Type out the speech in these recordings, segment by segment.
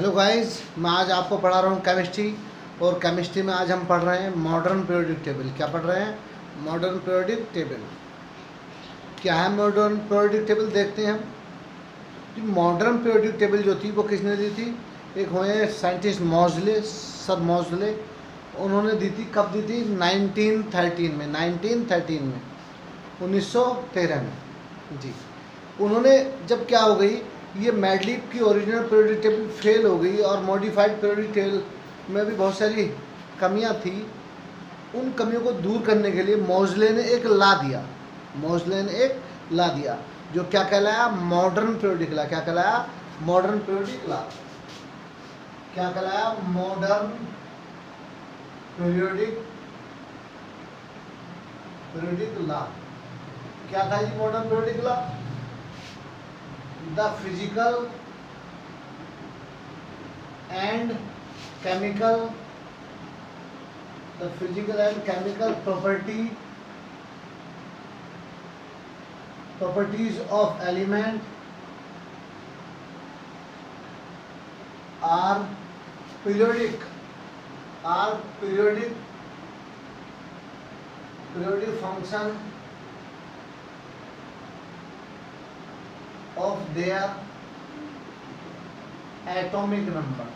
Hello guys, मैं आज आपको पढ़ा रहा हूँ केमिस्ट्री। और केमिस्ट्री में आज हम पढ़ रहे हैं मॉडर्न पीरियोडिक टेबल। क्या पढ़ रहे हैं? Modern periodic table. क्या है मॉडर्न पीरियोडिक टेबल? देखते हैं हम। मॉडर्न पीरियोडिक टेबल जो थी वो किसने दी थी? एक हुए साइंटिस्ट मॉजले, सर मॉजले। उन्होंने दी थी। कब दी थी? 1913 में। 1913 में जी। उन्होंने जब क्या हो गई, ये मैडलिप की ओरिजिनल पीरियोडिक टेबल फेल हो गई और मॉडिफाइड पीरियोडिक टेबल में भी बहुत सारी कमियां थी। उन कमियों को दूर करने के लिए मॉजले ने एक ला दिया। मॉजले ने एक ला दिया जो क्या कहलाया? Modern periodic law. क्या कहलाया? Modern periodic law. क्या कहलाया? Modern periodic law. क्या था जी modern periodic law? The physical and chemical properties of element are periodic function of their atomic number।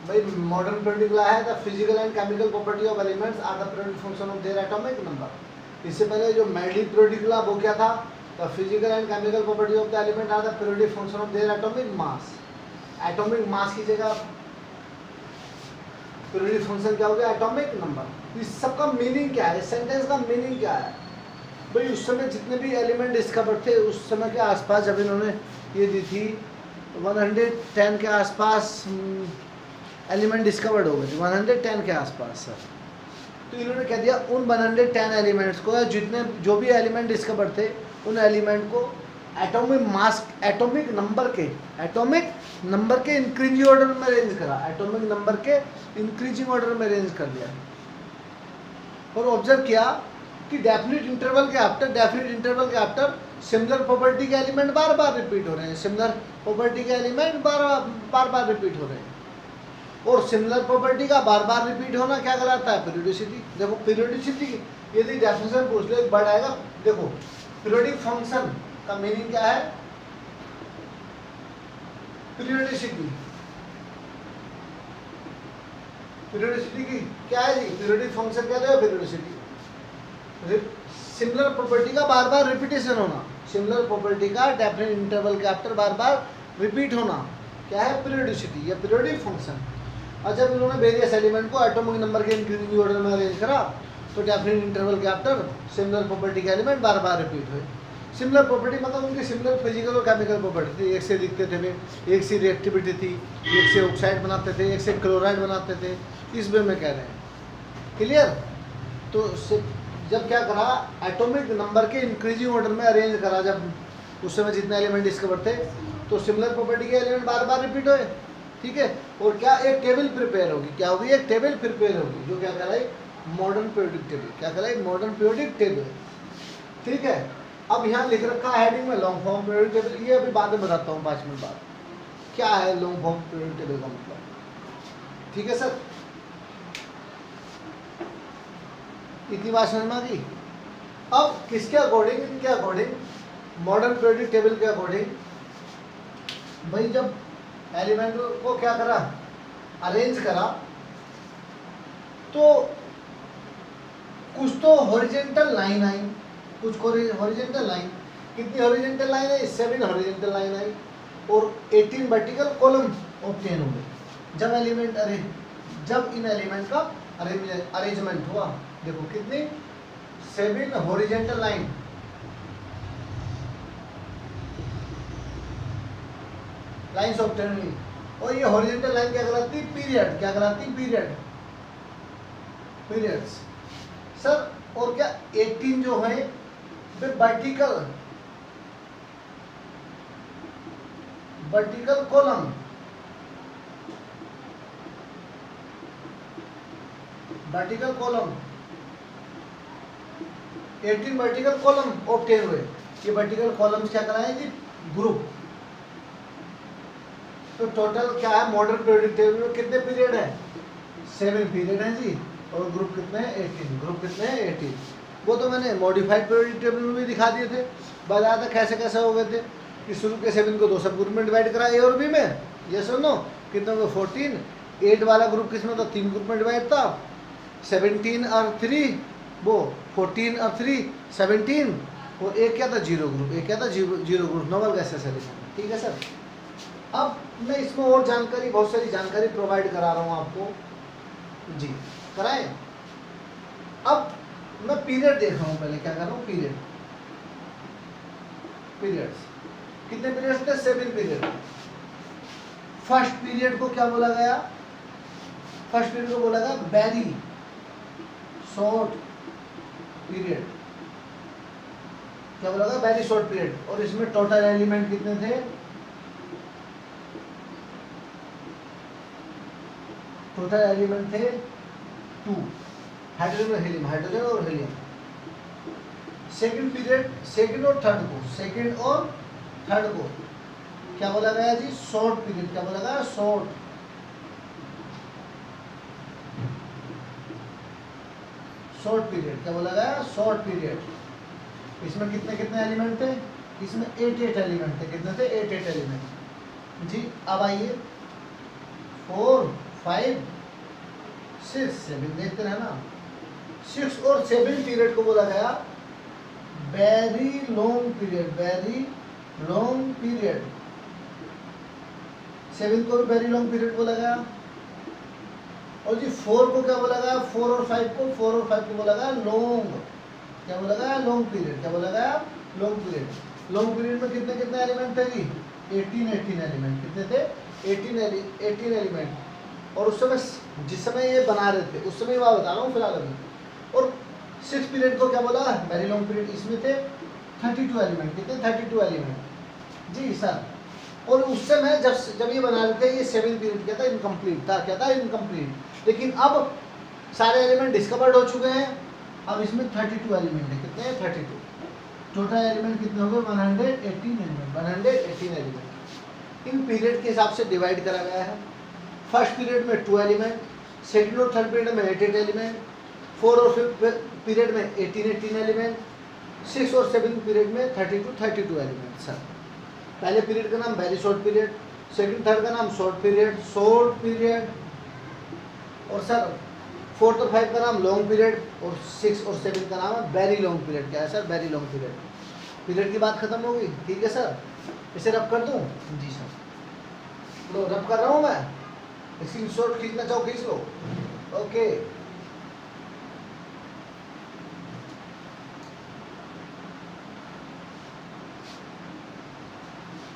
भाई मॉडर्न पीरियोडिक ला है the physical and chemical property of elements are the periodic function of their atomic number. इससे पहले जो Mendeleev periodic law वो क्या था? The physical and chemical property of the element are the periodic function of their atomic mass. Atomic mass की जगह periodic function क्या हो गया? Atomic number. इस सब का मीनिंग क्या है? इस सेंटेंस का मीनिंग क्या है? भाई उस समय जितने भी एलिमेंट डिस्कवर थे उस समय के आसपास, जब इन्होंने ये दी थी 110 के आसपास एलिमेंट डिस्कवर्ड हो गए थे। 110 के आसपास सर। तो इन्होंने कह दिया उन 110 एलिमेंट्स को, जितने जो भी एलिमेंट डिस्कवर थे उन एलिमेंट को एटॉमिक मास, एटॉमिक नंबर के इंक्रीजिंग ऑर्डर में अरेंज करा। एटॉमिक नंबर के इंक्रीजिंग ऑर्डर में अरेंज कर दिया और ऑब्जर्व किया कि डेफिनिट इंटरवल के आफ्टर सिमिलर प्रॉपर्टी के एलिमेंट बार बार रिपीट हो रहे हैं। सिमिलर प्रॉपर्टी के एलिमेंट बार बार रिपीट हो रहे हैं। और सिमिलर प्रॉपर्टी का बार बार रिपीट होना क्या कहलाता है? पीरियोडिसिटी। देखो पीरियोडिसिटी यदि डेफिनेशन पूछ ले, एक वर्ड आएगा। देखो पीरियोडिक फंक्शन का मीनिंग क्या है? पीरियोडिसिटी की क्या है जी? पीरियोडिक फंक्शन क्या है? पीरियोडिसिटी। सिमिलर प्रॉपर्टी का बार बार रिपीटेशन होना, सिमिलर प्रॉपर्टी का डेफिनेट इंटरवल के आफ्टर बार बार रिपीट होना क्या है? पीरियोडिसिटी या पीरियोडिक फंक्शन। और जब इन्होंने वेरियस एलिमेंट को एटॉमिक नंबर के इंक्रीजिंग ऑर्डर में अरेंज करा तो डेफिनेट इंटरवल के आफ्टर सिमिलर प्रॉपर्टी के एलिमेंट बार बार रिपीट हुए। सिमिलर प्रॉपर्टी मतलब उनकी सिमिलर फिजिकल और केमिकल प्रॉपर्टी थी। एक से दिखते थे वे, एक से रिएक्टिविटी थी, एक से ऑक्साइड बनाते थे, एक से क्लोराइड बनाते थे। इस वे में कह रहे हैं। क्लियर? तो जब क्या करा, एटॉमिक नंबर के इंक्रीजिंग ऑर्डर में अरेंज करा। जब उस समय जितने एलिमेंट डिस्कवर थे तो सिमिलर प्रॉपर्टी के एलिमेंट बार बार रिपीट हुए। ठीक है। और क्या एक टेबल प्रिपेयर होगी? क्या होगी? एक टेबल प्रिपेयर होगी जो क्या कहलाई? Modern periodic table. क्या कहलाई? Modern periodic table. ठीक है। अब यहाँ लिख रखा है हेडिंग में लॉन्ग फॉर्म पीरियोडिक टेबल। ये अभी बाद में बताता हूँ 5 मिनट बाद क्या है लॉन्ग फॉर्म पीरियोडिक टेबल का मतलब। ठीक है सर, इतनी बात समझ में आ गई? अब किसके अकॉर्डिंग? इनके अकॉर्डिंग, मॉडर्न पीरियोडिक टेबल के अकॉर्डिंग भाई जब एलिमेंट को क्या करा? अरेंज करा तो कुछ तो हॉरिजॉन्टल लाइन आई, कुछ हॉरिजॉन्टल लाइन। कितनी हॉरिजॉन्टल लाइन है? 7 हॉरिजॉन्टल लाइन आई और 18 वर्टिकल कॉलम ऑब्टेन हो गए जब इन एलिमेंट का अरेंजमेंट हुआ। देखो कितनी? 7 हॉरिजॉन्टल लाइन लाइन्स ऑब्टेन हुई। और ये हॉरिजॉन्टल लाइन क्या कहलाती? पीरियड। क्या कहलाती? Periods sir. और क्या 18 जो है vertical column vertical column 18 vertical column obtain हुए। ये वर्टिकल कॉलम्स क्या कराएं जी? ग्रुप। तो टोटल क्या है मॉडर्न पीरियोडिक टेबल में कितने पीरियड है? 7 पीरियड है जी। और ग्रुप कितने हैं? 18। ग्रुप कितने हैं? 18। वो तो मैंने मॉडिफाइड पीरियोडिक टेबल में भी दिखा दिए थे, बताया था कैसे कैसे हो गए थे कि शुरू के 7 को 2 सब ग्रुप में डिवाइड करा ए और बी में। ये सुनो कितने को? 14। 8 वाला ग्रुप किसमें था? 3 ग्रुप में डिवाइड था। 17 और 3 वो 14 और 3 17। और एक क्या था? Zero group. एक क्या था? Zero group. नोबल कैसे सर? ठीक है सर। अब मैं इसमें और जानकारी, बहुत सारी जानकारी प्रोवाइड करा रहा हूँ आपको जी। कराएं। अब मैं पीरियड देख रहा हूँ, पहले क्या कर रहा हूँ? पीरियड्स कितने पीरियड्स थे? 7 पीरियड। फर्स्ट पीरियड को क्या बोला गया? फर्स्ट पीरियड को बोला गया वेरी शॉर्ट पीरियड। क्या बोला गया? Very short period. और इसमें टोटल एलिमेंट कितने थे? टोटल एलिमेंट थे 2, हाइड्रोजन और हीलियम, हाइड्रोजन और हीलियम। सेकंड पीरियड, सेकंड और थर्ड को क्या बोला गया जी? Short period. क्या बोला गया? Short period. क्या बोला गया? Short period. इसमें कितने कितने एलिमेंट थे? इसमें 8 एलिमेंट थे। कितने थे? 8 एलिमेंट जी। अब आइए 4, 5, 6, 7 देखते हैं ना। 6 और 7 पीरियड को बोला गया very long period. Very long period. 7 को वेरी लॉन्ग पीरियड बोला गया। और जी 4 को क्या बोला गया? 4 और 5 को बोला गया लॉन्ग। क्या बोला गया? Long period. क्या बोला गया? Long period. लॉन्ग पीरियड में कितने कितने एलिमेंट थे जी? 18 एलिमेंट। कितने थे? 18 एलिमेंट। और उस समय जिस समय ये बना रहे थे उस समय मैं बता रहा हूँ फिलहाल अभी। और 6 पीरियड को क्या बोला? Very long period. इसमें थे 32 एलिमेंट। कितने? 32 एलिमेंट जी सर। और उस समय जब ये बना रहे थे ये 7 पीरियड क्या था? इनकम्प्लीट था। क्या था? इनकम्प्लीट। लेकिन अब सारे एलिमेंट डिस्कवर्ड हो चुके हैं। अब इसमें 32 एलिमेंट है। कितने हैं? 32। टोटल एलिमेंट कितने हो गए? 118 एलिमेंट। 118 एलिमेंट इन पीरियड के हिसाब से डिवाइड करा गया है। फर्स्ट पीरियड में 2 एलिमेंट, सेकंड और थर्ड पीरियड में 8 एलिमेंट, 4 और 5 पीरियड में 18 एलिमेंट, 6 और 7 पीरियड में 32 एलिमेंट। सर पहले पीरियड का नाम very short period, second third का नाम शॉर्ट पीरियड। और सर 4 और 5 का नाम लॉन्ग पीरियड। और 6 और 7 का नाम है वेरी लॉन्ग पीरियड। क्या है sir? Very long period. Period की बात खत्म होगी। ठीक है सर। इसे रब कर दूं? जी सर। लो रब कर रहा हूँ मैं। स्क्रीनशॉट खींचना चाहो खींच लो। ओके।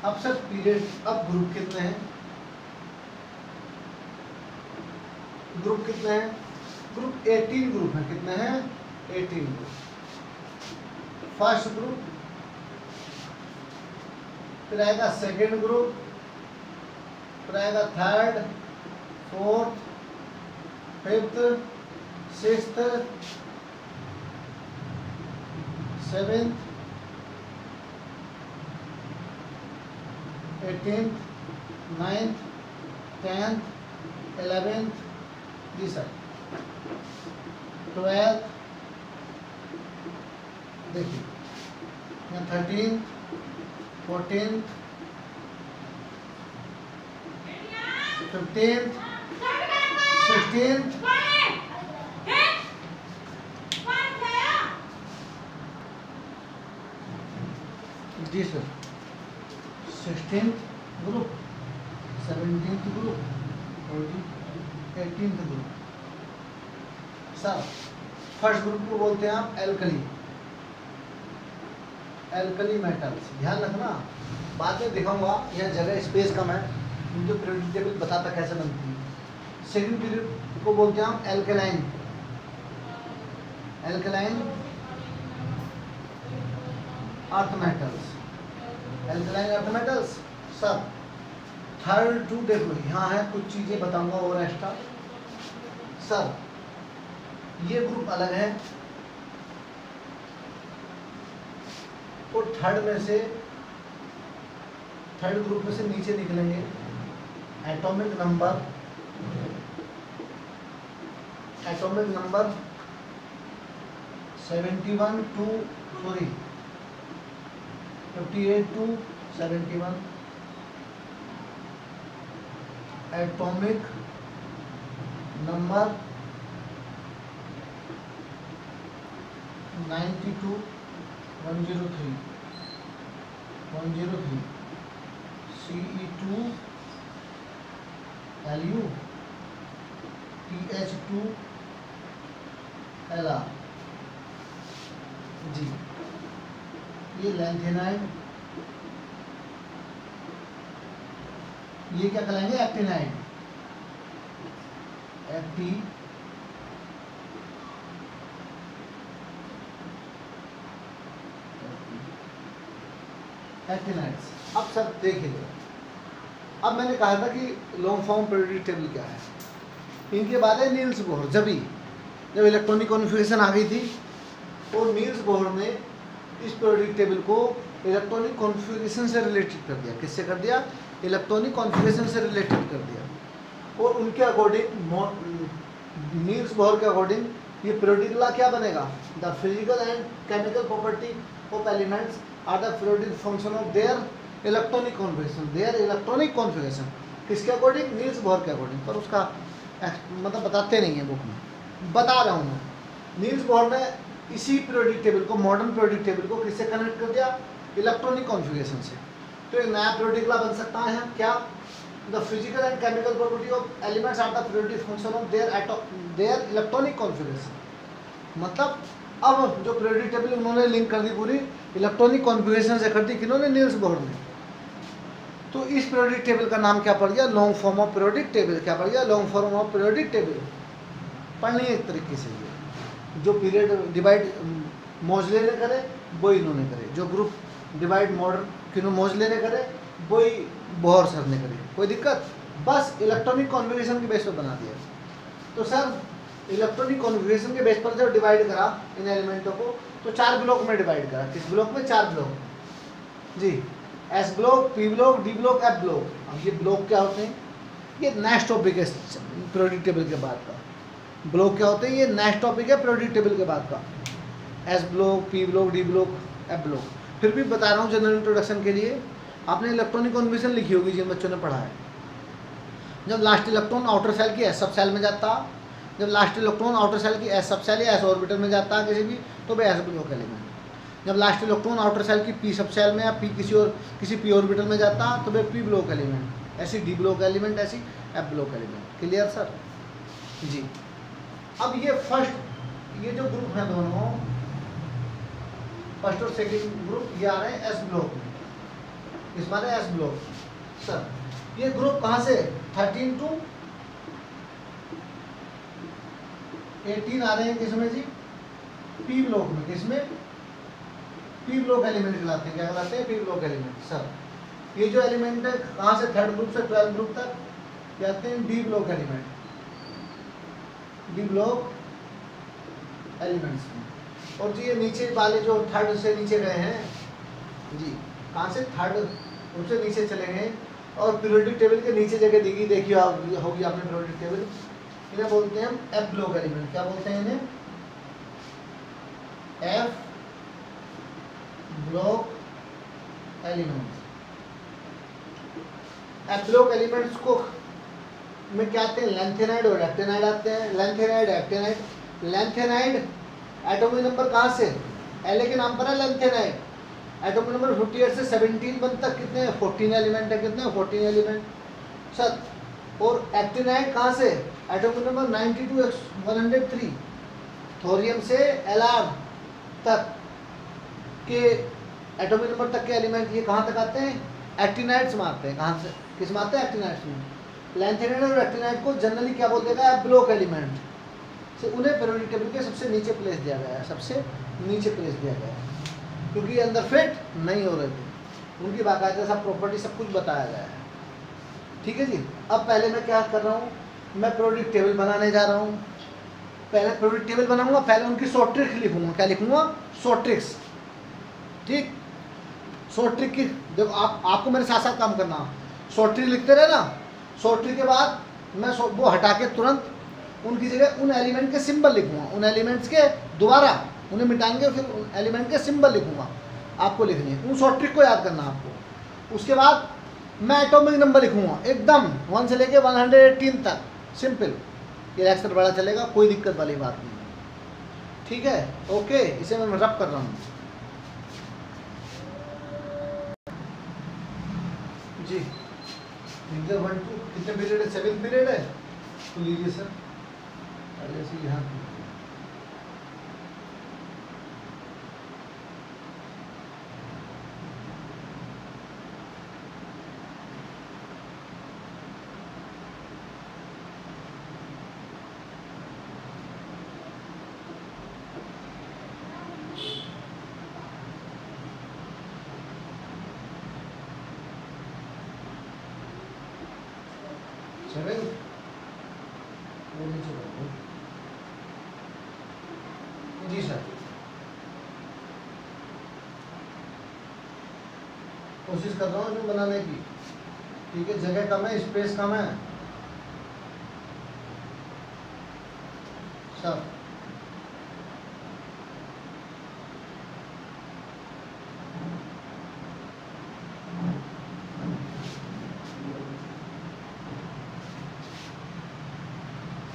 अब सर पीरियड, अब ग्रुप कितने हैं? ग्रुप 18 ग्रुप है। कितने हैं? 18 ग्रुप। फर्स्ट ग्रुप, फिर आएगा सेकेंड ग्रुप, फिर आएगा third, fourth, fifth, sixth, seventh, 18th, 9th, 10th, 11th जी सर, 12th, देखिए 13th, 14th, 15th, 16th, जी sir 16th group, 17th group और 18th group. Sir first group को बोलते हैं आप एल्कली मेटल्स। ध्यान रखना, बाद में दिखाऊंगा, यह जगह स्पेस कम है, मुझे पीरियोडिक टेबल बताता कैसे बनती है। सेकंड पीरियड को बोलते हैं हम alkaline earth metals. Alkaline earth metals. Sir third to देखो, यहाँ है कुछ चीज़ें बताऊंगा और एक्स्ट्रा। सर ये ग्रुप अलग है, और थर्ड ग्रुप में से नीचे निकलेंगे atomic number 58 to 71 atomic number 92 103 Ce2 Lu TH2 Lr जी। ये लैंथेनाइड, ये क्या कहलाएंगे? एक्टिनाइड। एक्टिनाइड्स। अब सर देखिए, अब मैंने कहा था कि लॉन्ग फॉर्म पीरियोडिक टेबल क्या है। इनके बाद है नील्स बोहर। जब इलेक्ट्रॉनिक कॉन्फ़िगरेशन आ गई थी और नील्स बोहर ने इस पीरियोडिक टेबल को इलेक्ट्रॉनिक कॉन्फ़िगरेशन से रिलेटेड कर दिया। किससे कर दिया? इलेक्ट्रॉनिक कॉन्फ़िगरेशन से रिलेटेड कर दिया। और उनके अकॉर्डिंग, नील्स बोहर के अकॉर्डिंग, ये पीरियोडिक लॉ क्या बनेगा? The physical and chemical property of elements are the periodic function of their electronic configuration. किसके अकॉर्डिंग? नील्स बोहर के अकॉर्डिंग। पर उसका मतलब बताते नहीं है बुक में, बता रहा हूँ मैं। नील्स बोहर ने इसी पीरियोडिक टेबल को, मॉडर्न पीरियोडिक टेबल को किससे कनेक्ट कर दिया? इलेक्ट्रॉनिक कॉन्फ़िगरेशन से। तो एक नया पीरियोडिक लॉ बन सकता है क्या? The physical and chemical property of elements are the periodic function of their electronic configuration. मतलब अब जो पीरियोडिक टेबल उन्होंने लिंक कर दी पूरी इलेक्ट्रॉनिक कॉन्फ़िगरेशन से कर दी। किन्होंने? नील्स बोहर ने। तो इस पीरियोडिक टेबल का नाम क्या पड़ गया? Long form of periodic table. क्या पड़ गया? Long form of periodic table. पढ़नी है एक तरीके से। ये जो पीरियड डिवाइड मोजले ने करे वही इन्होंने करे, जो ग्रुप डिवाइड मॉडर्न किन्हों मोजले ने करे वही बोहर सर ने करे। कोई दिक्कत? बस इलेक्ट्रॉनिक कॉन्फ़िगरेशन के बेस पर बना दिया। तो सर इलेक्ट्रॉनिक कॉन्फ़िगरेशन के बेस पर जब डिवाइड करा इन एलिमेंटों को, तो 4 ब्लॉक में डिवाइड करा। किस ब्लॉक में? 4 ब्लॉक जी। S block, P block, D block, F block. अब ये ब्लॉक क्या होते हैं? ये नेक्स्ट टॉपिक है पीरियोडिक टेबल के बाद का। ब्लॉक क्या होते हैं? ये नेक्स्ट टॉपिक है पीरियोडिक टेबल के बाद का। S block, P block, D block, F block. फिर भी बता रहा हूँ जनरल इंट्रोडक्शन के लिए। आपने इलेक्ट्रॉनिक कॉन्फ़िगरेशन लिखी होगी जिन बच्चों ने पढ़ा है। जब लास्ट इलेक्ट्रॉन आउटर सेल की एस सब सेल में जाता, जब लास्ट इलेक्ट्रॉन आउटर सेल की एस सब सेल या एस ऑर्बिटल में जाता किसी भी, तो वह एस ब्लॉक एलिमेंट। जब लास्ट इलेक्ट्रॉन आउटर सेल की पी सब सेल में या पी किसी पी ऑर्बिटल में जाता, तो वह पी ब्लॉक एलिमेंट। ऐसी डी ब्लॉक एलिमेंट, ऐसी F block element. Clear sir ji. अब ये जो ग्रुप है दोनों, फर्स्ट और सेकंड ग्रुप, ये आ रहे हैं एस ब्लॉक में। इस बार एस ब्लॉक। सर ये ग्रुप कहाँ से? 13 to 18 आ रहे हैं किसमें जी? पी ब्लॉक में। किसमें? पी ब्लॉक एलिमेंट कहलाते हैं। क्या कहलाते हैं? P block element. सर ये जो एलिमेंट है कहाँ से? 3rd ग्रुप से 12th ग्रुप तक कहते हैं D block element. D block elements में। और जी ये नीचे वाले जो 3rd से नीचे गए हैं जी, कहाँ से? 3rd ग्रुप से नीचे चले गए और पीरियोडिक टेबल के नीचे जगह दिखी, देखिए होगी आपने पीरियोडिक टेबल। इन्हें बोलते हैं हम एफ ब्लॉक एलिमेंट। क्या बोलते हैं इन्हें? F block elements. F block elements को में क्या आते हैं? लैंथेनाइड और एक्टिनाइड आते हैं। Lanthanide, actinide. Lanthanide atomic number कहाँ से? एल के नाम पर है लैंथेनाइड। एटॉमिक नंबर 58 से 17 तक कितने हैं? 14 एलिमेंट है। कितने? 14 एलिमेंट सर। और एक्टिनाइड कहाँ से? Atomic number 92 103। थोरियम से एलआर तक के एटॉमिक नंबर तक के एलिमेंट ये कहाँ तक आते हैं? एक्टिनाइड्स में आते हैं। कहाँ से? किस में आते हैं? एक्टिनाइड्स में। लैंथेनाइड और एक्टिनाइड को जनरली क्या बोल देगा? एफ ब्लॉक एलिमेंट से। उन्हें पीरियोडिक टेबल के सबसे नीचे प्लेस दिया गया है। सबसे नीचे प्लेस दिया गया है क्योंकि अंदर फिट नहीं हो रहे थे। उनकी बाकायदा सब प्रॉपर्टी सब कुछ बताया गया है। ठीक है जी। अब पहले मैं क्या कर रहा हूँ? मैं पीरियोडिक टेबल बनाने जा रहा हूँ। पहले पीरियोडिक टेबल बनाऊंगा, पहले उनकी शॉर्ट ट्रिक्स लिखूंगा। क्या लिखूंगा? Short tricks. ठीक। शॉर्ट ट्रिक की देखो, आपको मेरे साथ साथ काम करना, शॉर्ट ट्रिक लिखते रहे ना, शॉर्ट ट्रिक के बाद मैं वो हटा के तुरंत उनकी जगह उन एलिमेंट के सिंबल लिखूंगा, उन एलिमेंट्स के दोबारा उन्हें मिटाएंगे, फिर उन एलिमेंट के सिंबल लिखूंगा, आपको लिखनी है, उन शॉर्ट ट्रिक को याद करना आपको। उसके बाद मैं एटॉमिक नंबर लिखूंगा एकदम 1 से लेके 118 तक, सिंपल, ये लेक्चर बड़ा चलेगा, कोई दिक्कत वाली बात नहीं, ठीक है, ओके। इसे मैं रब कर रहा हूँ जी। 1 2 कितने पीरियड है? 7 पीरियड है, तो लीजिए सर, जैसे यहाँ जी सर, कोशिश कर रहा हूँ इसमें बनाने की, ठीक है, जगह कम है, स्पेस कम है सर।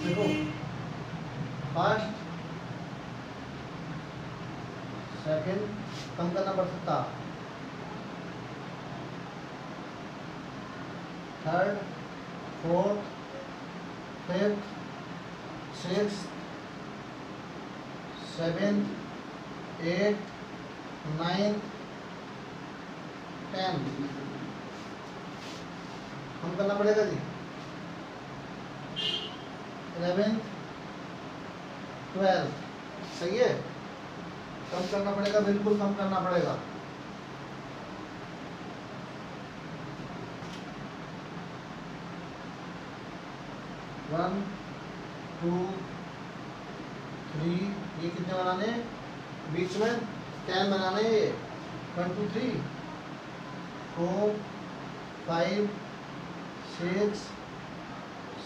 देखो फर्स्ट सेकंड कम करना पड़ सकता, third fourth fifth sixth seventh eighth ninth 10 कम करना पड़ेगा जी, 11 12 सही है, कम करना पड़ेगा, बिल्कुल कम करना पड़ेगा। वन टू थ्री, ये कितने बनाने, बीच में 10 बनाने, 1 2 3 4 5 6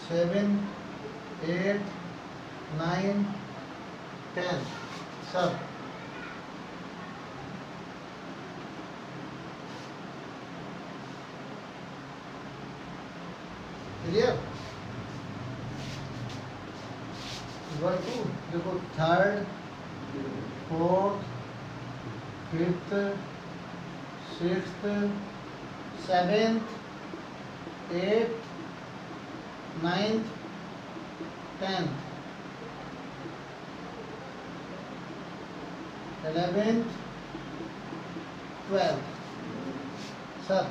7 8 9 10 सब। क्लियर? 1 2 देखो, third fourth fifth sixth seventh eighth ninth 10th 11th 12th सब।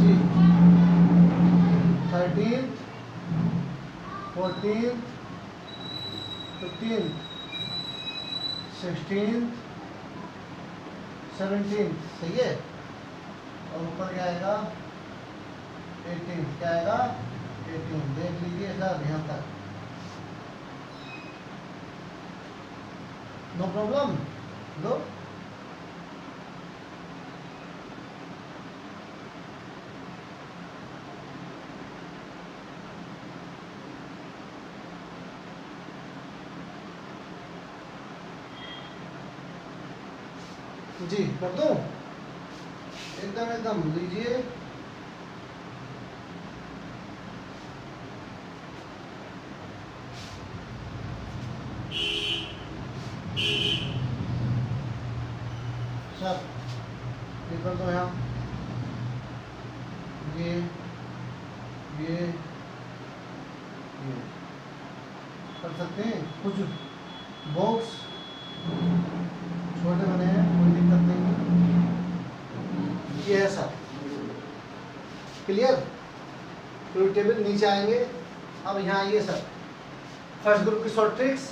जी 13th 14th 15th 16th 17th सही है, और ऊपर क्या आएगा 18th, क्या आएगा 18th, देख लीजिए सर यहाँ तक, नो प्रॉब्लम। लो जी कर दो, एकदम एकदम लीजिए। सब ये कर दो, यहाँ ये कर सकते हैं, कुछ बॉक्स छोटे बने हैं, कोई दिक्कत नहीं, ये है सर। क्लियर? तो टेबल नीचे आएंगे, अब यहाँ आइए सर, फर्स्ट ग्रुप की शॉर्ट ट्रिक्स,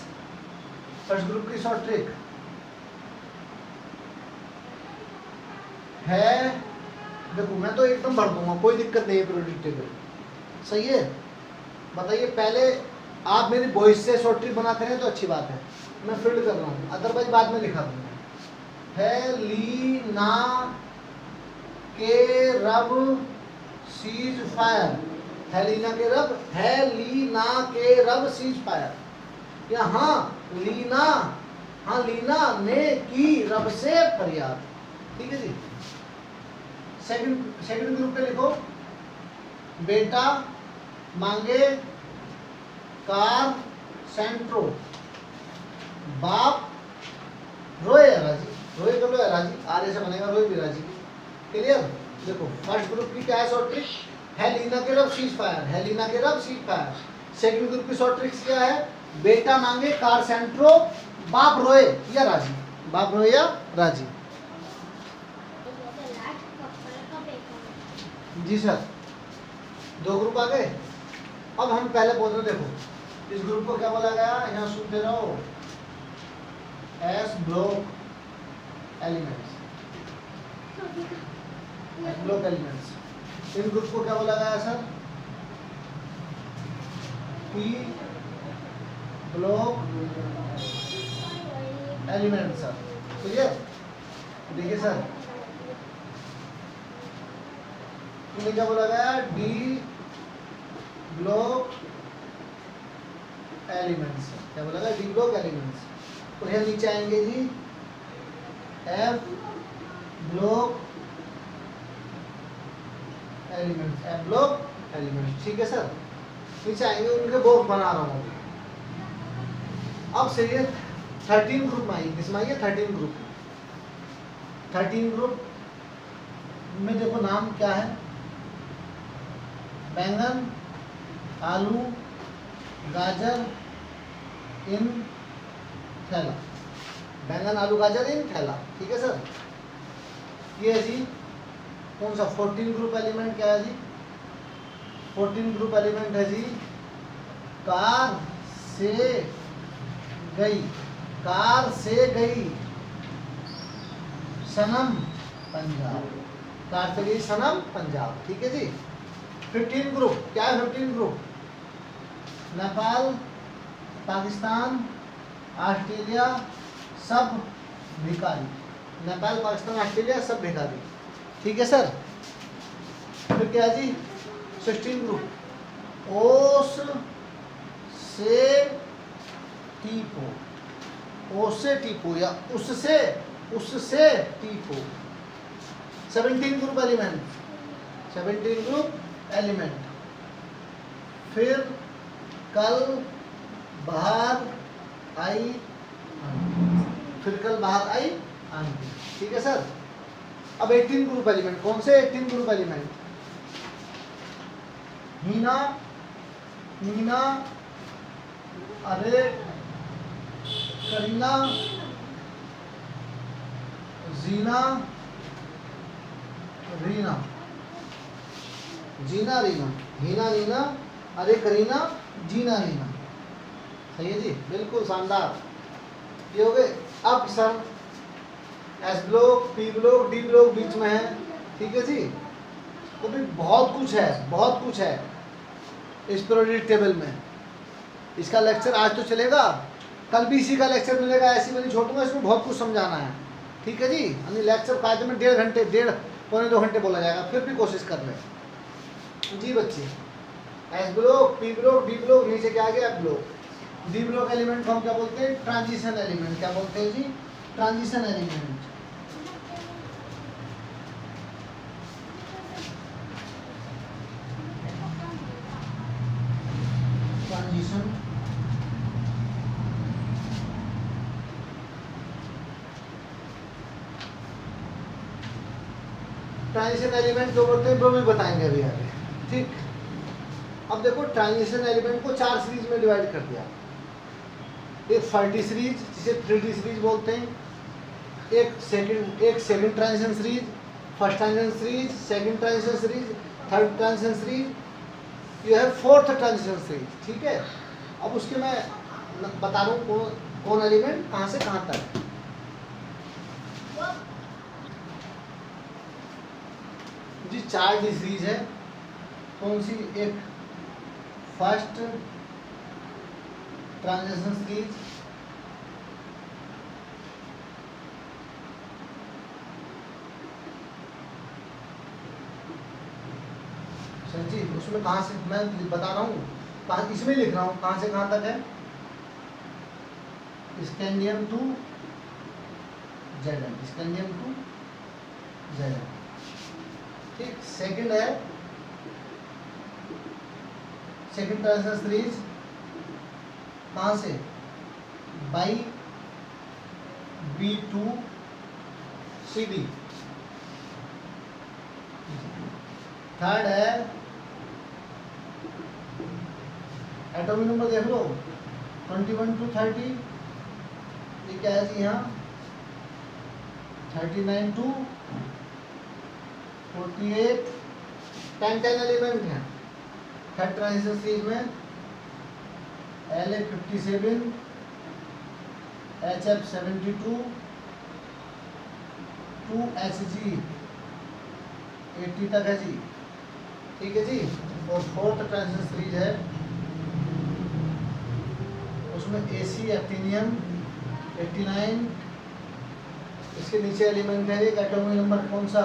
फर्स्ट ग्रुप की शॉर्ट ट्रिक है देखो मैं तो एकदम भर दूंगा, कोई दिक्कत नहीं है पीरियोडिक टेबल, सही है। बताइए पहले आप मेरी वॉइस से शॉर्ट ट्रिक बनाते हैं तो अच्छी बात है, मैं फिल्ड कर रहा हूँ, अदरवाइज बाद में लिखा दूंगा। हेलीना के रब सीज फायर, हेलीना के रब, हेलीना के रब सीज फायर, या हाँ लीना, हाँ लीना ने की रब से फरियाद, ठीक है जी। सेकंड ग्रुप पे लिखो, बेटा मांगे कार सेंट्रो, बाप रोए राजी, रोए कर लो राजी, आर से बनेगा रोए भी राजी, क्लियर। देखो फर्स्ट ग्रुप की क्या है शॉर्ट ट्रिक, है लीना के रब सीज फायर, है लीना के रब सीज फायर। सेकंड ग्रुप की शॉर्ट ट्रिक्स क्या है, बेटा मांगे कार सेंट्रो, बाप रोए या राजी, बाप रोए या राजी। जी सर, दो ग्रुप आ गए। अब हम पहले बोल रहे, देखो इस ग्रुप को क्या बोला गया, यहाँ सुनते रहो, S block elements, S block elements. इन ग्रुप को क्या बोला गया sir, P block element sir, clear. देखिए सर इन्हें क्या बोला गया, डी ब्लॉक एलिमेंट्स, क्या बोला गया, डी ब्लॉक एलिमेंट्स। और यहाँ नीचे आएंगे जी F block elements, F block elements, ठीक है सर। नीचे आएंगे, उनके बॉक्स बना रहा हूँ। अब से ये 13 ग्रुप में आइए, किसमें आइए 13 ग्रुप। 13 ग्रुप में देखो नाम क्या है, बैंगन, आलू, गाजर, इन थैला, बैंगन आलू गाजर इन थैला, ठीक है सर। ये है जी कौन सा 14 ग्रुप एलिमेंट, क्या है जी 14 ग्रुप एलिमेंट है जी, कार से गई, कार से गई सनम पंजाब, कार से गई सनम पंजाब, ठीक है जी। 15 ग्रुप क्या है, 15 ग्रुप नेपाल, पाकिस्तान, ऑस्ट्रेलिया सब भिखारी, नेपाल पाकिस्तान ऑस्ट्रेलिया सब भिखारी, ठीक है सर। फिर क्या है जी 16 ग्रुप, ओस से टीपो, ओस से टीपो या उससे टीपो। 17 ग्रुप एलिमेंट, 17 ग्रुप एलिमेंट। फिर कल बाहर आई, फिर कल बाहर आई आंटी, ठीक है सर। अब 18 ग्रुप एलिमेंट, कौन से 18 ग्रुप एलिमेंट, हीना, मीना, अरे करीना, जीना, रीना, जीना रीना, हीना नीना, अरे करीना, जीना रीना, सही है जी, बिल्कुल शानदार, ये हो गए। अब sir S block, P block, D block बीच में है, ठीक है जी। तो भी बहुत कुछ है, बहुत कुछ है इस पीरियोडिक टेबल में। इसका लेक्चर आज तो चलेगा, कल भी इसी का लेक्चर मिलेगा, ऐसी मैं नहीं छोड़ूंगा, इसमें बहुत कुछ समझाना है, ठीक है जी। यानी लेक्चर कायदे में 1.5 घंटे, 1.5 पौने 2 घंटे बोला जाएगा, फिर भी कोशिश कर रहे हैं जी बच्चे। S block, P block, D block, नीचे क्या आ गया F block. D block element को हम क्या बोलते हैं, ट्रांजिशन एलिमेंट, क्या बोलते हैं जी, transition element. Transition transition element जो बोलते हैं वो भी बताएंगे अभी आगे, ठीक। अब देखो ट्रांजिशन एलिमेंट को 4 सीरीज में डिवाइड कर दिया। एक फर्टी सीरीज जिसे 3D सीरीज बोलते हैं, एक second transition series, first transition series, second transition series, third transition series, ये है फोर्थ ट्रांजिशन सीरीज, ठीक है। अब उसके मैं बता रहा हूँ कौन एलिमेंट कहाँ से कहाँ तक। जी 4 डी सीरीज है। कौन सी? एक फर्स्ट ट्रांजिशन सीरीज, सर जी उसमें कहाँ से मैं बता रहा हूँ, कहाँ इसमें लिख रहा हूँ कहाँ से कहाँ तक है, scandium to Zn, scandium to Zn. ठीक, सेकंड है, सेकंड ट्रांजिशन सीरीज कहाँ से? बाई B2CD। थर्ड है, एटॉमिक नंबर देख लो 21 to 30, ये क्या है जी यहाँ 39 to 48, 10 एलिमेंट हैं। थर्ड ट्रांजिशन सीरीज में La57, HF72, 2Hg 80 तक है जी। ठीक है जी। और फोर्थ ट्रांजिशन सीरीज है, उसमें Ac एक्टिनियम 89, इसके नीचे एलिमेंट है एक एटॉमिक नंबर कौन सा?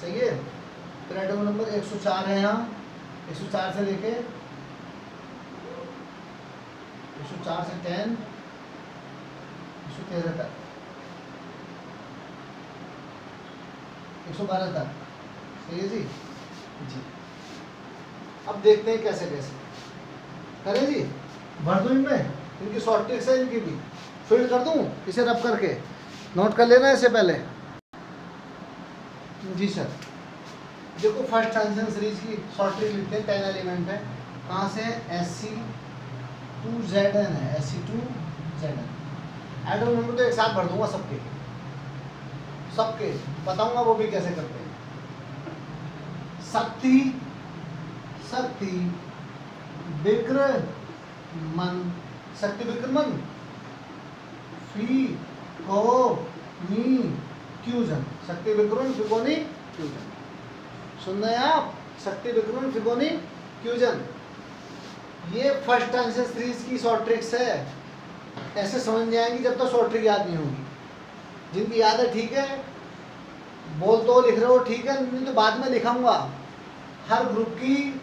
सही है। फिर एटॉमिक नंबर 104 है यहाँ, 104 से लेके 104 से 10 113 तक, 112 तक। सही है जी। जी अब देखते हैं कैसे कैसे करें जी। भर दूँ इनमें, इनकी शॉर्ट ट्रिक्स है इनकी भी, फिल कर दूँ इसे रब करके, नोट कर लेना इससे पहले। जी सर, देखो फर्स्ट ट्रांजिशन सीरीज की शॉर्ट ट्रिक लिखते हैं, 10 एलिमेंट है। कहाँ से? Sc2Zn है, Sc2Zn। एटॉमिक नंबर तो एक साथ भर दूंगा सबके सबके, बताऊंगा वो भी कैसे करते हैं। शक्ति शक्ति विक्रमन, शक्ति विक्रमन फिकोनीक्यूजन, शक्ति विक्रमन फिकोनीक्यूजन। सुन रहे हैं आप? शक्ति विक्रमन फिकोनीक्यूजन, ये फर्स्ट ट्रांजिशन सीरीज की शॉर्ट ट्रिक्स है। ऐसे समझ नहीं आएंगी जब तक शॉर्ट ट्रिक याद नहीं होगी। जिनकी याद है ठीक है, बोल तो लिख रहे हो ठीक है, नहीं तो बाद में लिखाऊंगा, हर ग्रुप की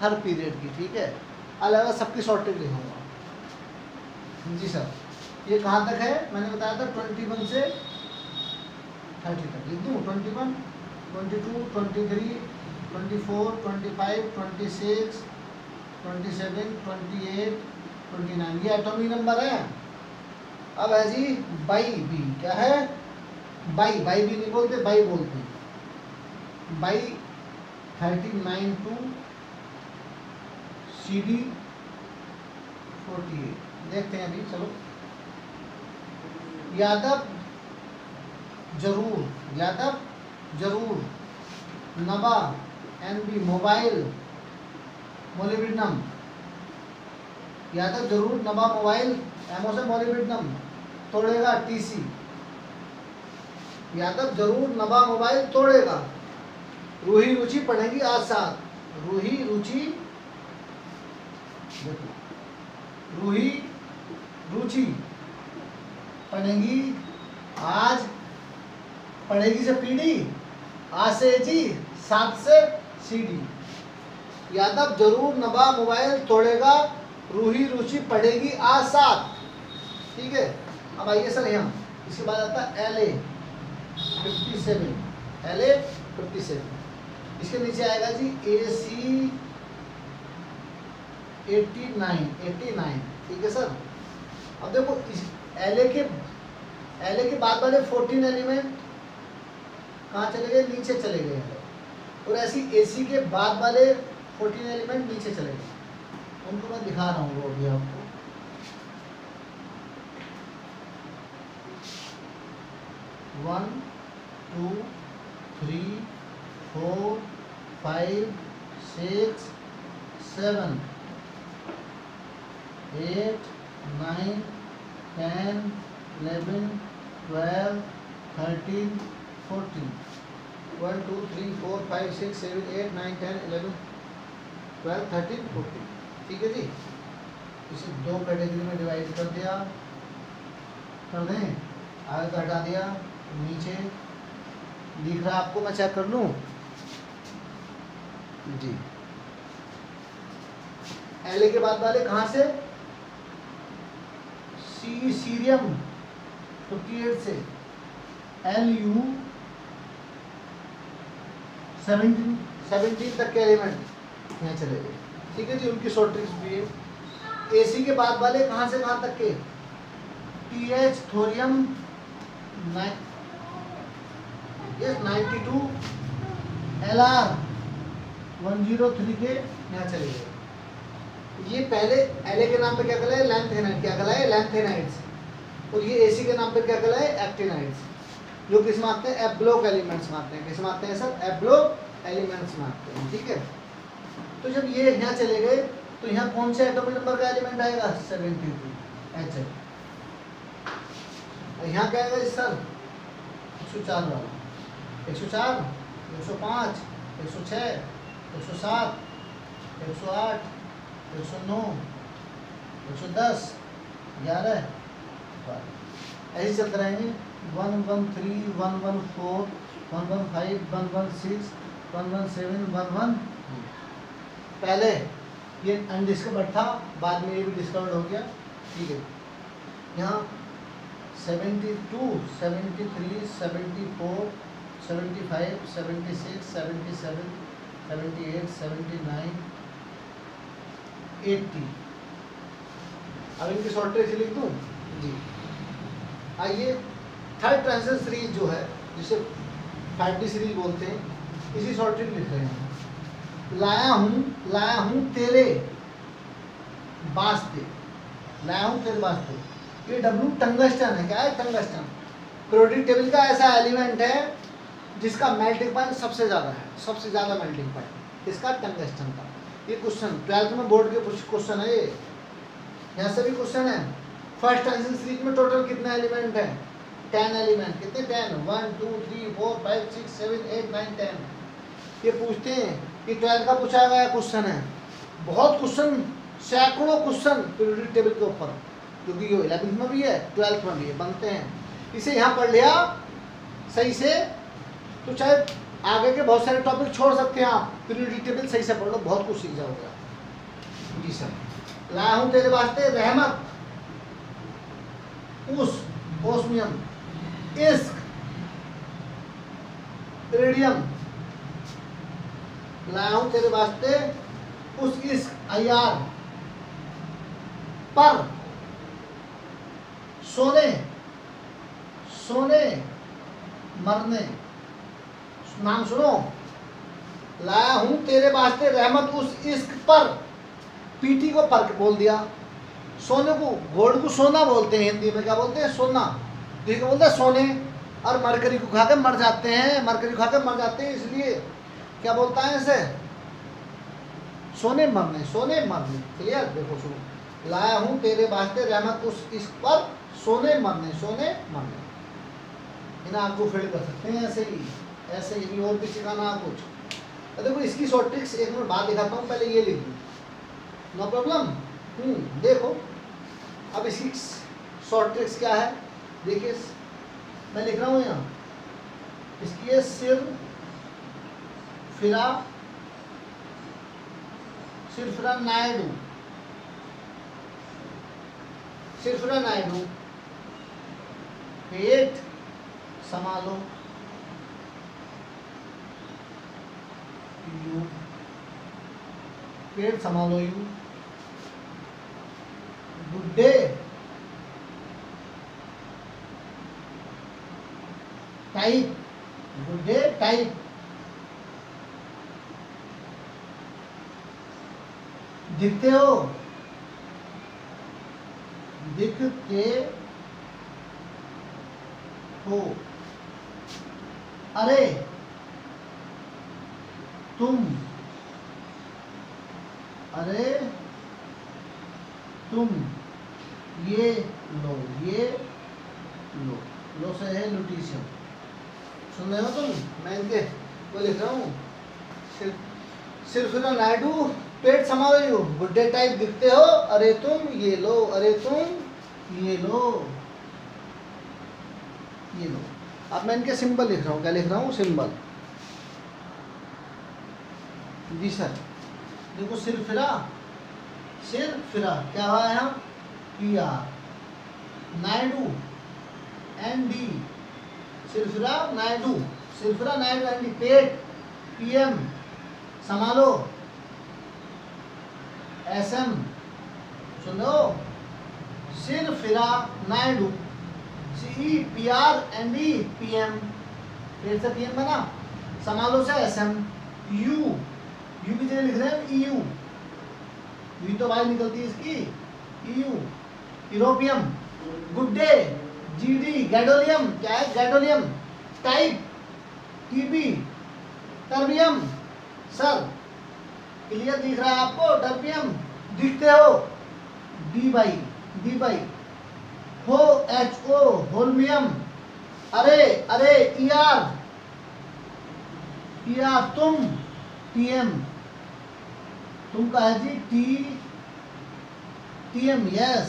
हर पीरियड की। ठीक है, अलग अलग सबकी शॉर्ट ट्रिक लिखूंगा। जी सर, ये कहाँ तक है? मैंने बताया था 21 से 30 तक लिख दूँ। 21, 22, 23, 24, 25, 26, 27, 28, 29, ये एटॉमिक नंबर है। अब है जी बाई बी, क्या है? बाई, बाई बी नहीं बोलते, बाई बोलते हैं। बाई 39 टू CD 48, देखते हैं अभी। चलो, यादव जरूर, यादव जरूर, नबा NB मोबाइल मोलिब्डेनम, यादव जरूर नबा मोबाइल एमओ से मोलिब्डेनम तोड़ेगा TC, यादव जरूर नबा मोबाइल तोड़ेगा। रूही रुचि पढ़ेगी आज साथ, रूही रुचि, रूही रुचि पढ़ेगी आज, पढ़ेगी से PD, आज से जी 7 से CD। यादव जरूर नबा मोबाइल तोड़ेगा, रूही रुचि पढ़ेगी आज 7। ठीक है, अब आइए सर यहाँ, इसके बाद आता है LA 57, LA 57, इसके नीचे आएगा जी AC 89। ठीक है सर। अब देखो इस LA के बाद वाले 14 एलिमेंट कहाँ चले गए? नीचे चले गए। और ऐसी AC के बाद वाले 14 एलिमेंट नीचे चले गए, उनको मैं दिखा रहा हूँ वो अभी आपको। 1 2 3 4 5 6 7 8 9 10 11 12 13 14 1 2 3 4 5 6 7 8 9 10 11 12 13 14। ठीक है जी, इसे दो कैटेगरी में डिवाइड कर दिया, कर दें, आगे का हटा दिया, नीचे दिख रहा आपको, मैं चेक कर लूँ जी। एल के बाद वाले कहाँ से, सीरियम 58 से, LU 17 तक के एलिमेंट यहाँ चले गए। ठीक है जी, उनकी शॉर्ट ट्रिक्स भी है। AC के बाद वाले कहाँ से कहाँ तक के, TH थोरियम 92, LR 103 के यहाँ चले गए। ये पहले LA के नाम पे क्या कहलाए, लैंथेनाइड, क्या कहलाए, लैंथेनाइड्स, और ये AC के नाम पे क्या कहलाए, एक्टिनाइड्स, जो किस में आते हैं, एफ ब्लॉक एलिमेंट्स में आते हैं। किस में आते हैं सर, एफ ब्लॉक एलिमेंट्स में आते हैं। ठीक है, तो जब ये यहाँ चले गए तो यहाँ कौन से एटॉमिक नंबर का एलिमेंट आएगा, 72 HF। यहाँ क्या आएगा सर, 104 वाला, 104, 105, 106, 107, 108, 109, 110, 11, ऐसे चलते रहेंगे। 113, 114, 115, 116, 117, 11। पहले ये अनडिस्कवर्ड था, बाद में ये भी डिस्कवर्ड हो गया। ठीक है, यहाँ 72, 73, 74, 75, 76, 77, 78, 79, 80। अब इनकी शॉर्ट ट्रिक्स लिख दूँ जी। आइए थर्ड ट्रांजिशन सीरीज जो है, जिसे 5D सीरीज बोलते हैं, इसी शॉर्ट ट्रिक लिख रहे हैं। लाया हूँ तेरे वास्ते, लाया हूँ तेरे वास्ते। ये W टंगस्टन है। क्या है, टंगस्टन। पीरियोडिक टेबल का ऐसा एलिमेंट है जिसका मेल्टिंग पॉइंट सबसे ज़्यादा है, सबसे ज़्यादा मेल्टिंग पॉइंट इसका टंगस्टन का। ये क्वेश्चन 12th में बोर्ड के क्वेश्चन है, ये यहाँ से भी क्वेश्चन है। फर्स्ट ट्रांजिशन सीरीज में टोटल कितने एलिमेंट है, 10 एलिमेंट। कितने, 10, 1 2 3 4 5 6 7 8 9 10। ये पूछते हैं, ये 12th का पूछा गया क्वेश्चन है। बहुत क्वेश्चन, सैकड़ों क्वेश्चन पीरियोडिक टेबल के ऊपर, क्योंकि ये 11th में भी है, 12th में भी है, बनते हैं। इसे यहाँ पढ़ लिया सही से तो चाहे आगे के बहुत सारे टॉपिक छोड़ सकते हैं आप। पीरियोडिक टेबल सही से पढ़ लो, बहुत कुछ सीख जाओगे जी सर। लाया हूँ तेरे वास्ते रहमत, उस, ओस्मियम, इश्क, इरिडियम। लाया हूँ तेरे वास्ते उस इश्क, IR, पर, सोने, सोने मरने। नाम सुनो, लाया हूं तेरे वास्ते रहमत उस इश्क पर, पीटी को पर बोल दिया, सोने को, घोड़ को सोना बोलते हैं हिंदी में, क्या बोलते हैं, सोना। ठीक है, बोलते हैं सोने। और मरकरी को खाकर मर जाते हैं, मरकरी खाकर मर जाते हैं, इसलिए क्या बोलता है इसे, सोने मरने, सोने मरने। क्लियर, देखो सुनो, लाया हूं तेरे वास्ते रहमत उस इश्क पर, सोने मरने, सोने मरने। इन्हें आपको फील्ड कर सकते हैं ऐसे ही, ऐसे ही, और भी सिखाना कुछ। तो देखो इसकी शॉर्ट ट्रिक्स एक मिनट बाद दिखाता हूँ, पहले ये लिख दूँ, नो प्रॉब्लम। देखो अब इसकी शॉर्ट ट्रिक्स क्या है, देखिए मैं लिख रहा हूँ यहाँ, इसकी है सिर, फिरा, सिरफिरा नायडू, सिरफिरा नायडू, पेट संभालो, यू, पेट संभालो यू, गुड्डे, टाइप, गुड्डे टाइप, दिखते हो, दिखते हो, अरे तुम, अरे तुम, ये लो, ये लो, लो से है लुटीशियम। सुन रहे हो तुम, मैं इनके वो लिख रहा हूँ। सिरफिरा नायडू पेट संभालो यू, बुड्ढे टाइप दिखते हो, अरे तुम ये लो, अरे तुम ये लो, ये लो। अब मैं इनके सिंबल लिख रहा हूँ। क्या लिख रहा हूँ? सिंबल। जी सर, देखो सिरफिरा, सिरफिरा क्या हुआ है? P R, Naidu N D, सिरफिरा नायडू, सिरफिरा नायडू एन डी, पेट पीएम, संभालो एसएम, सुनो, सिरफिरा Naidu, C P R N D PM, पेट से पीएम बना, संभालो से एसएम, यू, यू की जगह लिख रहे हैं ईयू, यू तो बाहर निकलती है इसकी, ईयू, यूरोपियम, गुड्डे, जीडी, गैडोलियम, क्या है? Gadolinium, type, TB, terbium, sir clear दिख रहा है आपको? टर्बियम दिखते हो, डी बाई, हो एच ओ, होल्मियम, अरे अरे ईआर, तुम, टीएम, तुम का है जी? टीएम, यस,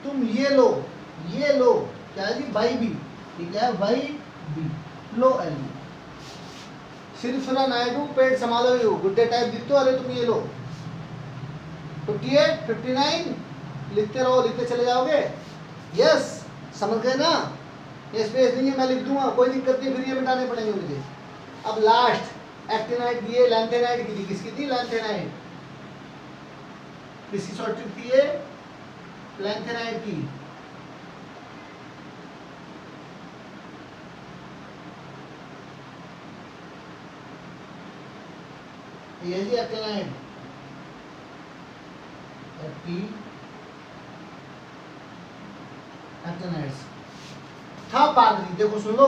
तुम ये लो, क्या है जी? बाई बी, ठीक है, बाई बी, लो एल। सिरफिरा नायडू पेट संभालो यू, गुड्डे टाइप दिखते हो, अरे तुम ये लो। 58, 59 लिखते रहो, लिखते चले जाओगे। यस, समझ गए ना? ये स्पेस नहीं है, मैं लिख दूंगा, कोई दिक्कत नहीं, फिर ये मिटाने पड़ेंगे मुझे। अब लास्ट एक्टिनाइट की है, लैंथेनाइट की थी, किसकी थी? लैंथेनाइट। किसकी शॉर्टेज थी ये? लैंथेनाइट की। ये जी एक्टिनाइट, एक्टिनाइट्स था पादरी। देखो सुन लो,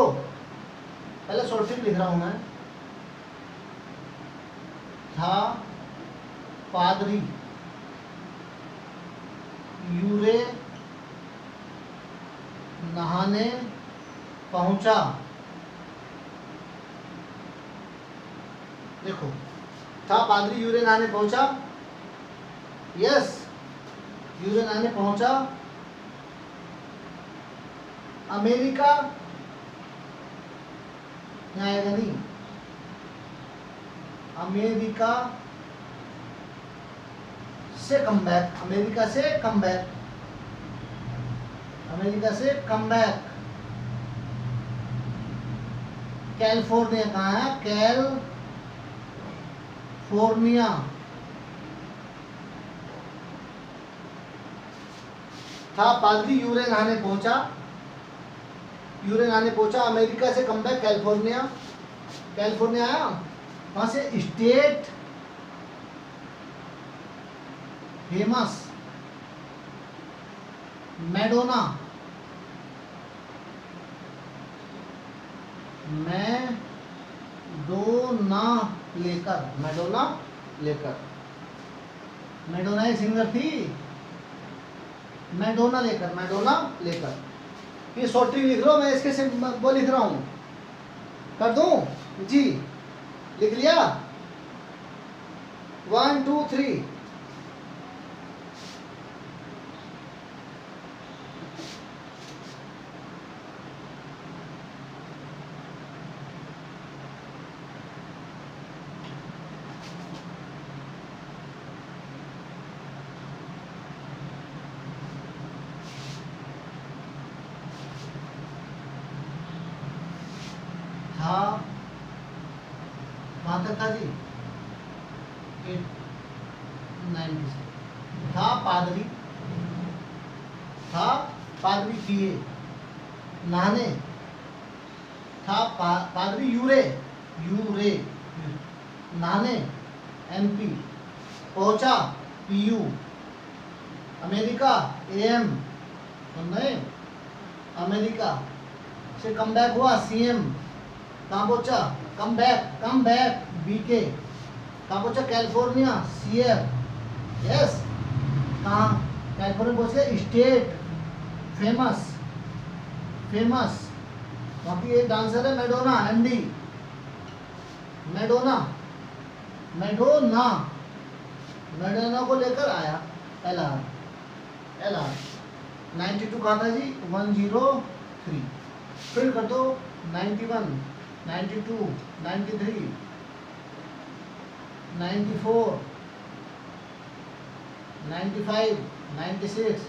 पहले शॉर्टेज लिख रहा हूं मैं। था पादरी यूरे नहाने पहुंचा। देखो, था पादरी यूरे नहाने पहुंचा, यस, यूरे नहाने पहुंचा। अमेरिका आएगा नहीं, अमेरिका से कम बैक, अमेरिका से कम बैक, अमेरिका से कम बैक। कैलिफोर्निया कहाँ है? कैलिफोर्निया। था पादरी यूरे नहाने पहुंचा, यूरे नहाने पहुंचा, अमेरिका से कम बैक, कैलिफोर्निया। कैलिफोर्निया आया, वहां से स्टेट फेमस मैडोना, मैडोना लेकर, मैडोना लेकर, मैडोना एक सिंगर थी, मैडोना लेकर, मैडोना लेकर। ये शॉर्टरी लिख लो, मैं इसके से वो लिख रहा हूं, कर दूं जी? लिख लिया? 1 2 3। था, वहां तक था जी 890 से। था पादरी, था पादरी पिए नहाने, था पादरी यूरे, यूरे नहाने, एमपी पहुंचा, पीयू। अमेरिका एएम, सुन रहे? अमेरिका से कम बैक हुआ, सीएम। कहाँ पहुंचा? Come back BK. कहाँ पहुंचा? California, CF, yes. कहाँ? कैलिफोर्निया पहुंच गया, स्टेट फेमस, बाकी एक डांसर है Madonna, MD Madonna, Madonna Madonna को लेकर आया एलआर, एलआर 92 कहाँ था जी, 103, फिर कर दो 91, 92, 93, 94, 95, 96,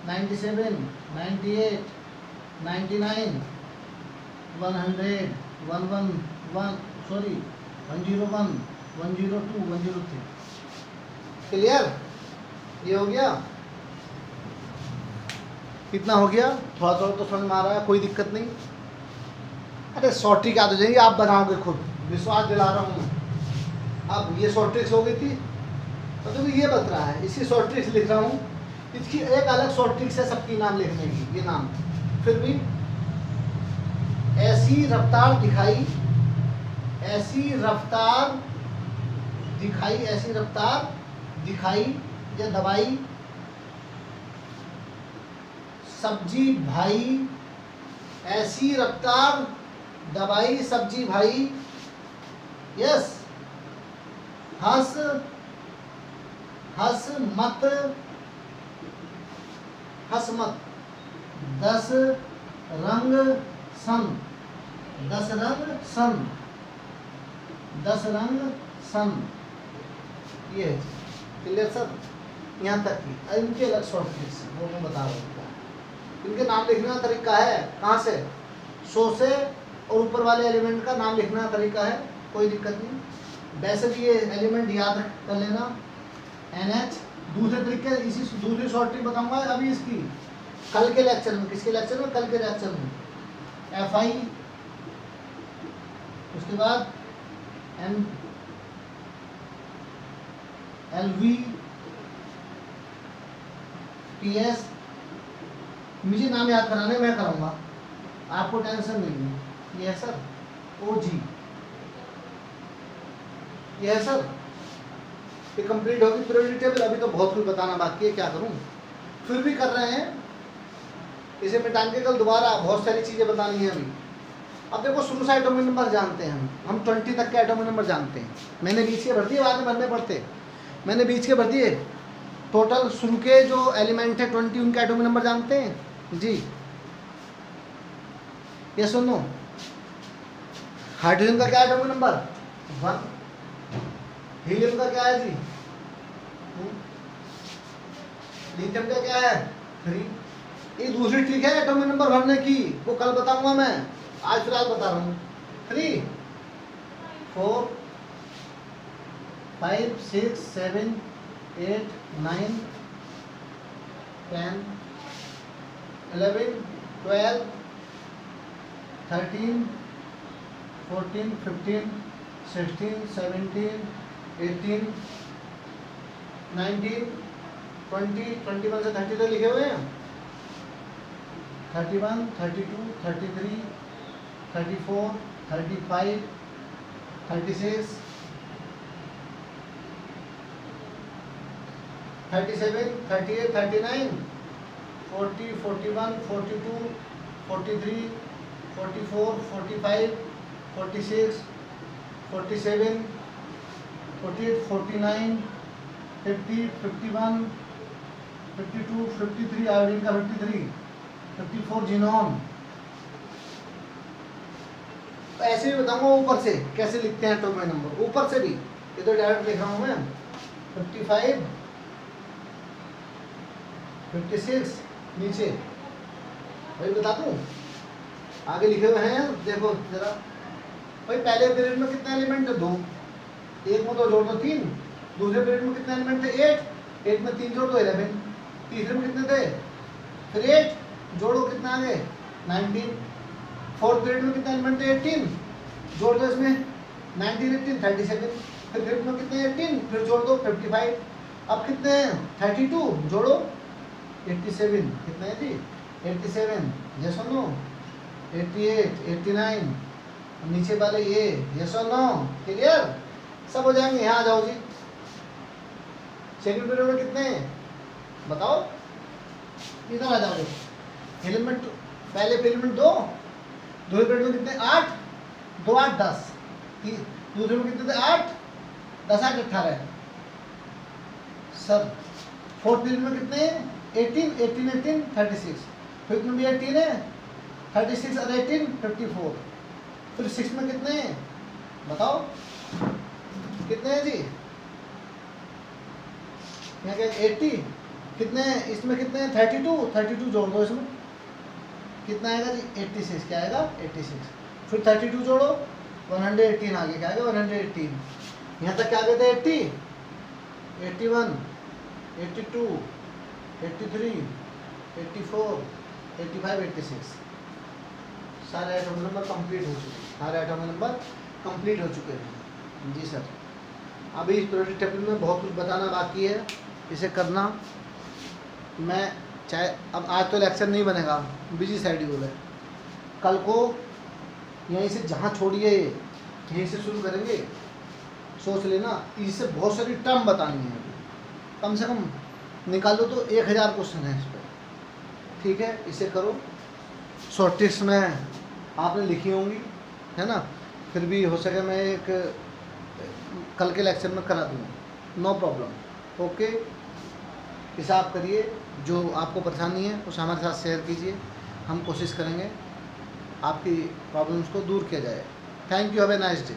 97, 98, 99, 100, 111, सॉरी 101, 102, 103। क्लियर? ये हो गया, कितना हो गया? थोड़ा थोड़ा तो समझ में आ रहा है, कोई दिक्कत नहीं। अरे शॉर्ट ट्रिक याद हो जाएगी, आप बनाओगे खुद, विश्वास दिला रहा हूँ। अब ये शॉर्ट ट्रिक्स हो गई थी, तो तुम्हें ये बता रहा है, इसी शॉर्ट ट्रिक्स लिख रहा हूँ, इसकी एक अलग शॉर्ट ट्रिक्स है सबकी नाम लिखने की, ये नाम फिर भी ऐसी रफ्तार दिखाई, ऐसी रफ्तार दिखाई, ऐसी रफ्तार दिखाई या दवाई सब्जी भाई, ऐसी रफ्तार दवाई सब्जी भाई, यस, हंस हंस मत, हंस मत, 10 रंग सन, 10 रंग सन, 10 रंग सन, ये है। Clear sir? यहाँ तक की इनके अलग शॉर्ट ट्रिक्स वो मैं बता रहा हूँ, इनके नाम लिखने का तरीका है, कहाँ से, 100 से, और ऊपर वाले एलिमेंट का नाम लिखने का तरीका है, कोई दिक्कत नहीं। वैसे भी ये एलिमेंट याद कर लेना, NH। दूसरे तरीके, इसी दूसरी शॉर्ट ट्रिक बताऊंगा अभी इसकी कल के लेक्चर में। किसके लेक्चर में? कल के लेक्चर में। FI, उसके बाद LV, PS, मुझे नाम याद कराने मैं कराऊंगा, आपको टेंशन नहीं है। ये है सर OG, ये है सर, ये कंप्लीट होगी पीरियोडिक टेबल। अभी तो बहुत कुछ बताना बाकी है, क्या करूं, फिर भी कर रहे हैं, इसे मिटान के कल दोबारा बहुत सारी चीजें बतानी है अभी। अब देखो शुरू से एटॉमिक नंबर जानते हैं हम 20 तक के एटॉमिक नंबर जानते हैं। मैंने बीच के भर दिए, बाद में भरने पड़ते, मैंने बीच के भर दिए। टोटल शुरू के जो एलिमेंट है 20, उनके एटॉमिक नंबर जानते हैं जी, ये सुनो। हाइड्रोजन का क्या एटॉमिक नंबर? 1। हीलियम का क्या है जी? 2। लिथियम का क्या है? 3। ये दूसरी ट्रिक है एटॉमिक नंबर भरने की, वो कल बताऊंगा मैं, आज फिलहाल बता रहा हूँ। 3, 4, 5, 6, 7, 8, 9, 10, 11, 12, 13, 14, 15, 16, 17, 18, 19, 20, 21 से 30 तक लिखे हुए हैं। 31, 32, 33, 34, 35, 36, 37, 38, 39, 40, 41, 42, 43, 44, 45, 46, 47, 48, 49, 50, 51, 52, 53, आयोडीन का 53, 54 जिनोन। ऐसे भी बताऊंगा ऊपर से कैसे लिखते हैं एटॉमिक नंबर, ऊपर से भी, ये तो डायरेक्ट लिख रहा हूं मैं। 55, 56 नीचे, भाई बता दूं, आगे लिखे हुए हैं, देखो जरा भाई। पहले पीरियड में कितने एलिमेंट थे? 2, एक में तो जोड़ दो 3। दूसरे पीरियड में कितने एलिमेंट थे? 8, 8 में 3 जोड़ दो 11। तीसरे में कितने थे? फिर 8 जोड़ो, कितने आ गए? 19। फोर्थ पीरियड में कितने एलिमेंट थे? 18, जोड़ दो इसमें 19, 18, 37। फिर फिफ्थ में कितने? 18, फिर जोड़ दो 55। अब कितने हैं? 32, जोड़ो 87। कितने हैं जी? 87, ये सुनो 88, 89, नीचे वाले ये, यस और नो? क्लियर? सब हो जाएंगे। यहाँ आ जाओ जी, सेकंड पीरियड में कितने हैं बताओ, इधर आ जाओ। एलिमेंट पहले एलिमेंट 2, दूसरे पीरियड में कितने 8, 2 8 10, दूसरे में कितने थे 8, 10 8 18 सर। फोर्थ पीरियड में कितने 18 18 18 36, फिफ्थ में भी 18 है 36 और 18 54, फिर सिक्स में कितने हैं बताओ कितने हैं जी, यहाँ क्या 80 कितने हैं, इसमें कितने हैं 32 जोड़ दो इसमें कितना आएगा जी 86, क्या आएगा 86, फिर 32 जोड़ो 118 आगे क्या आएगा 118, यहाँ तक क्या आ गए थे 80 81 82 83 84 85 86, सारे एटॉमिक नंबर कंप्लीट हो चुके हैं, सारे एटॉमिक नंबर कंप्लीट हो चुके हैं जी सर। अभी इस पीरियोडिक टेबल में बहुत कुछ बताना बाकी है, इसे करना। मैं चाहे अब आज तो लेक्चर नहीं बनेगा, बिजी शेड्यूल है, कल को यहीं से जहाँ छोड़िए यहीं से शुरू करेंगे, सोच लेना। इससे बहुत सारी टर्म बतानी है, कम से कम निकालो तो 1000 क्वेश्चन है इस पर, ठीक है। इसे करो, शॉर्ट ट्रिक्स में आपने लिखी होंगी है ना, फिर भी हो सके मैं एक कल के लेक्चर में करा दूँगा, नो प्रॉब्लम, ओके। हिसाब करिए, जो आपको परेशानी है उसे हमारे साथ शेयर कीजिए, हम कोशिश करेंगे आपकी प्रॉब्लम्स को दूर किया जाए। Thank you, have a nice day.